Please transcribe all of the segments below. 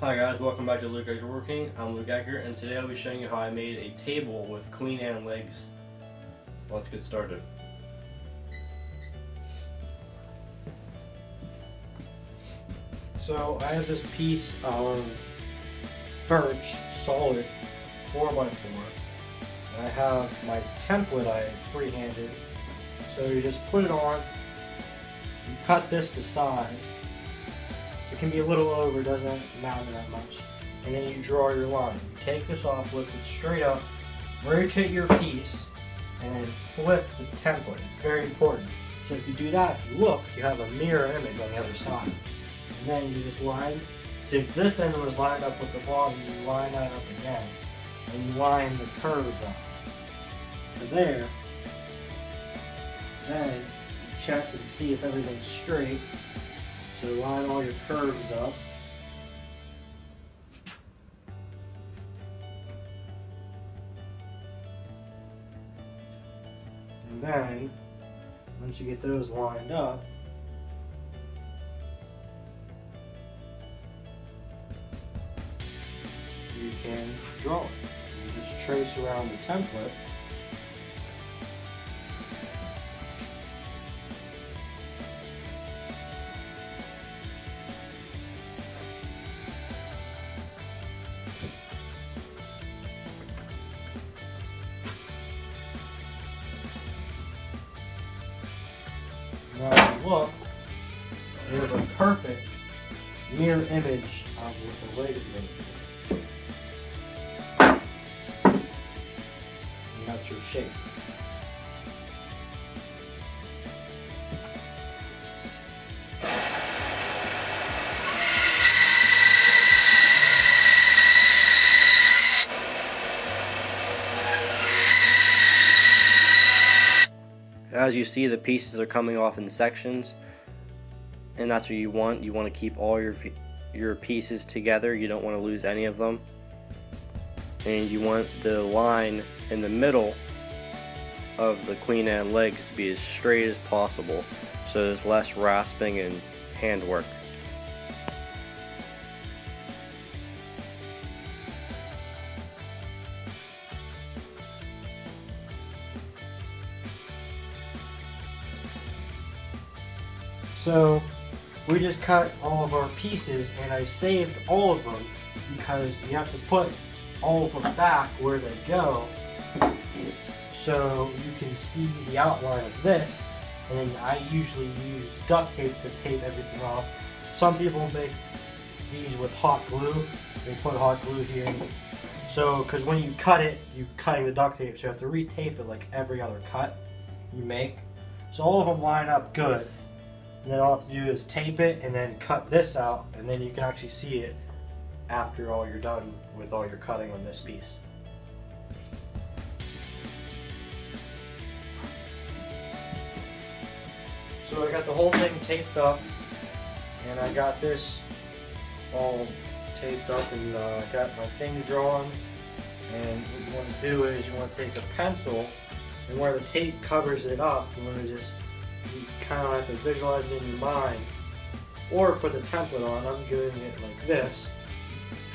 Hi guys, welcome back to Luke Eggs Working. I'm Luke Ecker, and today I'll be showing you how I made a table with Queen Anne legs. Let's get started. So I have this piece of birch, solid 4x4, and I have my template I freehanded. So you just put it on, you cut this to size. It can be a little over, doesn't matter that much. And then you draw your line. You take this off, lift it straight up, rotate your piece, and then flip the template. It's very important. So if you do that, if you look, you have a mirror image on the other side. And then you just line. So if this end was lined up with the bottom, you line that up again. And you line the curve up to there. Then you check and see if everything's straight. So line all your curves up. And then, once you get those lined up, you can draw it. You just trace around the template. Now if you look, there's a perfect mirror image of what the leg is made. And that's your shape. As you see, the pieces are coming off in sections, and that's what you want. You want to keep all your pieces together. You don't want to lose any of them. And you want the line in the middle of the Queen Anne legs to be as straight as possible, so there's less rasping and handwork. So we just cut all of our pieces, and I saved all of them because you have to put all of them back where they go so you can see the outline of this. And then I usually use duct tape to tape everything off. Some people make these with hot glue. They put hot glue here. So, because when you cut it, you're cutting the duct tape, so you have to retape it like every other cut you make. So all of them line up good. And then all I have to do is tape it and then cut this out, and then you can actually see it after all you're done with all your cutting on this piece. So I got the whole thing taped up, and I got this all taped up, and got my thing drawn. And what you want to do is you want to take a pencil, and where the tape covers it up, you want to just, you kind of have to visualize it in your mind, or put the template on. I'm doing it like this,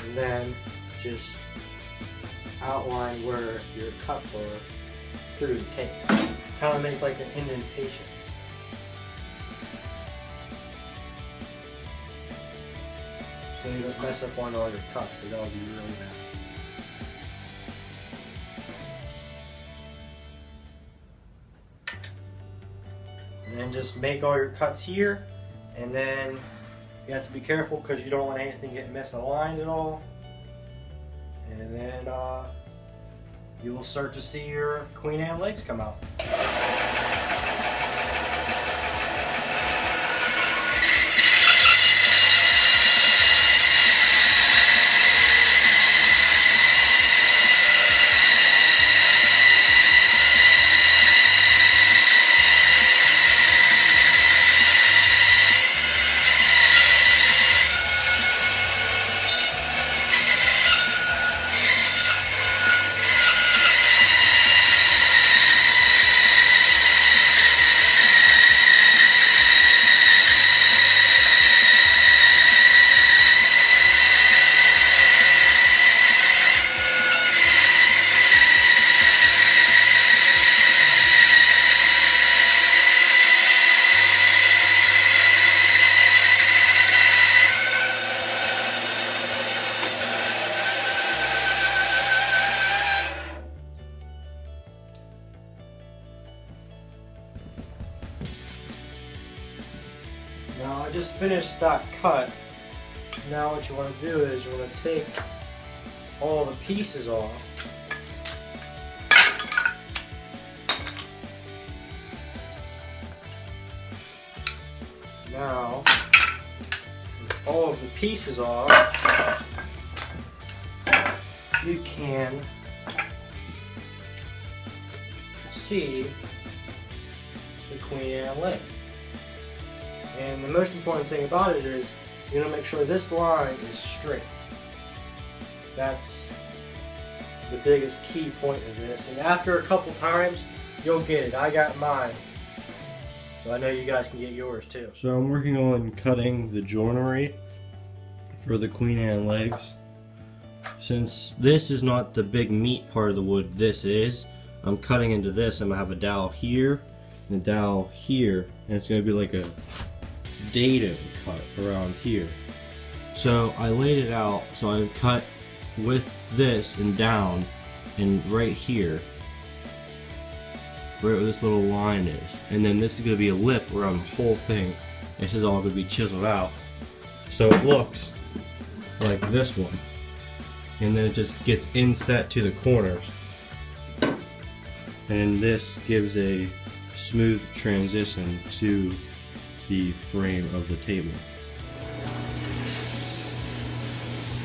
and then just outline where your cuts are through the tape. Kind of make like an indentation. So you don't mess up on all your cuts, because that would be really bad. And then just make all your cuts here, and then you have to be careful because you don't want anything getting misaligned at all. And then you will start to see your Queen Anne legs come out. finished that cut, now what you want to do is you want to take all the pieces off. Now, with all of the pieces off, you can see the Queen Anne leg. And the most important thing about it is you want to make sure this line is straight. That's the biggest key point of this. And after a couple times, you'll get it. I got mine. So I know you guys can get yours too. So I'm working on cutting the joinery for the Queen Anne legs. Since this is not the big meat part of the wood, this is, I'm cutting into this. I'm going to have a dowel here and a dowel here. And it's going to be like a dado cut around here. So I laid it out, so I cut with this and down and right here, right where this little line is. And then this is going to be a lip around the whole thing. This is all going to be chiseled out. So it looks like this one. And then it just gets inset to the corners. And this gives a smooth transition to the frame of the table.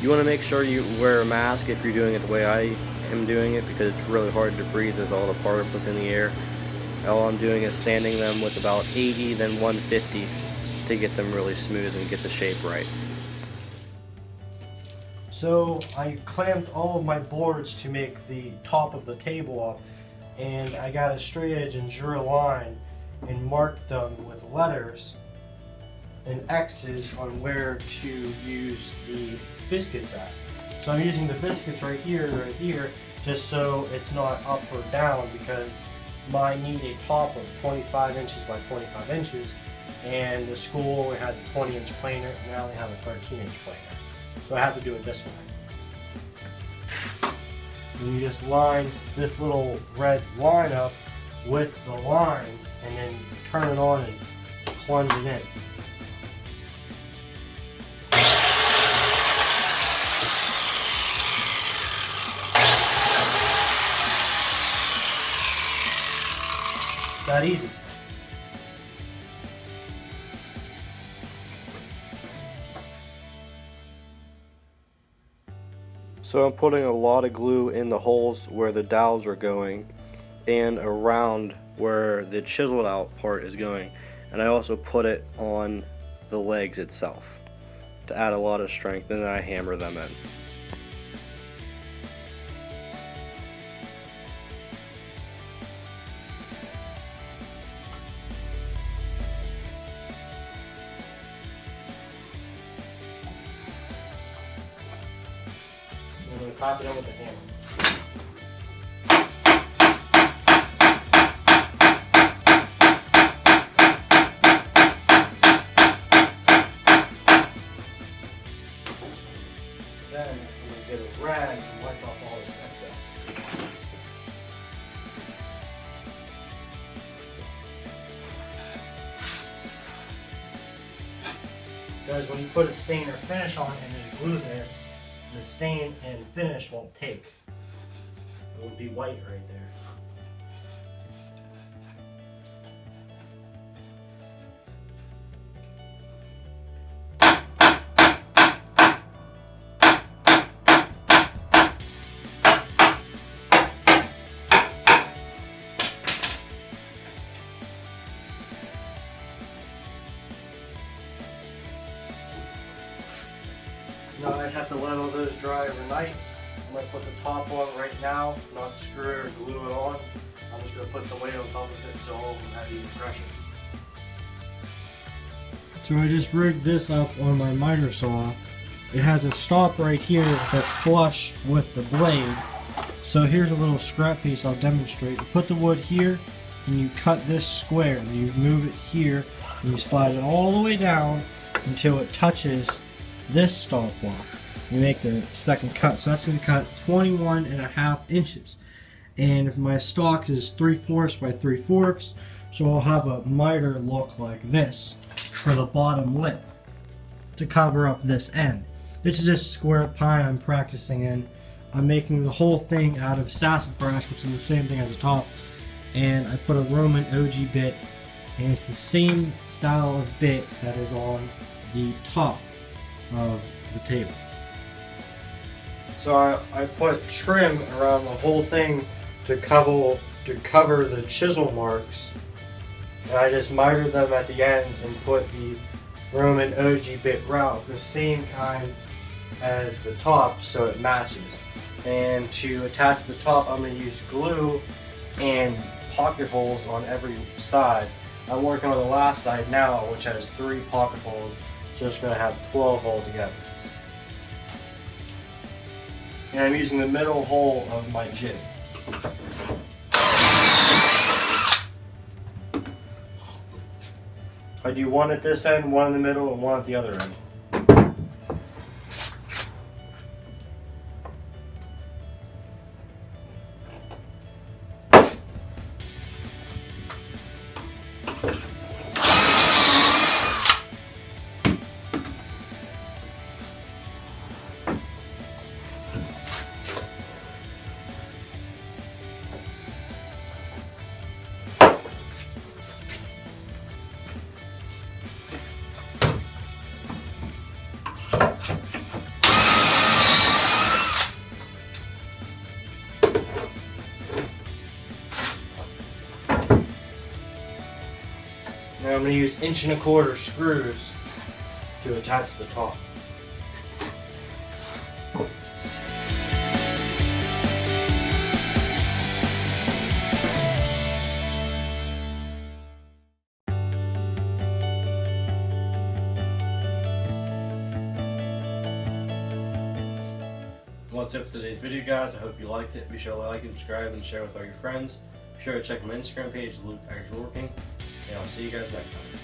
You want to make sure you wear a mask if you're doing it the way I am doing it, because it's really hard to breathe with all the particles in the air. All I'm doing is sanding them with about 80, then 150 to get them really smooth and get the shape right. So I clamped all of my boards to make the top of the table up, and I got a straight edge and drew a line and marked them with letters and X's on where to use the biscuits at. So I'm using the biscuits right here, just so it's not up or down, because mine need a top of 25 inches by 25 inches, and the school only has a 20-inch planer, and I only have a 13-inch planer. So I have to do it this way. And you just line this little red line up with the lines, and then turn it on and plunge it in. It's that easy. So I'm putting a lot of glue in the holes where the dowels are going and around where the chiseled out part is going, and I also put it on the legs itself to add a lot of strength, and then I hammer them in. I'm going to top it in with the hammer. Then I'm going to get a rag and wipe off all this excess. Guys, when you put a stain or finish on and there's glue there, the stain and finish won't take. It will be white right there. Now I have to let all those dry overnight. I'm going to put the top on right now, not screw it or glue it on. I'm just going to put some weight on top of it so all of them have even pressure. So I just rigged this up on my miter saw. It has a stop right here that's flush with the blade. So here's a little scrap piece I'll demonstrate. You put the wood here and you cut this square. And you move it here and you slide it all the way down until it touches this stop block. You make the second cut. So that's going to cut 21.5 inches. And if my stock is 3/4 by 3/4, so I'll have a miter look like this for the bottom lip. to cover up this end. This is just square pine I'm practicing in. I'm making the whole thing out of sassafras, which is the same thing as the top, and I put a Roman OG bit, and it's the same style of bit that is on the top of the table. So I put trim around the whole thing to cover the chisel marks, and I just mitered them at the ends and put the Roman OG bit route, the same kind as the top, so it matches. And to attach the top, I'm going to use glue and pocket holes on every side. I'm working on the last side now, which has 3 pocket holes, so it's going to have 12 altogether. And I'm using the middle hole of my jig. I do one at this end, one in the middle, and one at the other end. Now I'm going to use 1¼ inch screws to attach the top. Well, that's it for today's video, guys. I hope you liked it. Be sure to like and subscribe and share with all your friends. Be sure to check my Instagram page, Luke Actually Working. And I'll see you guys next time.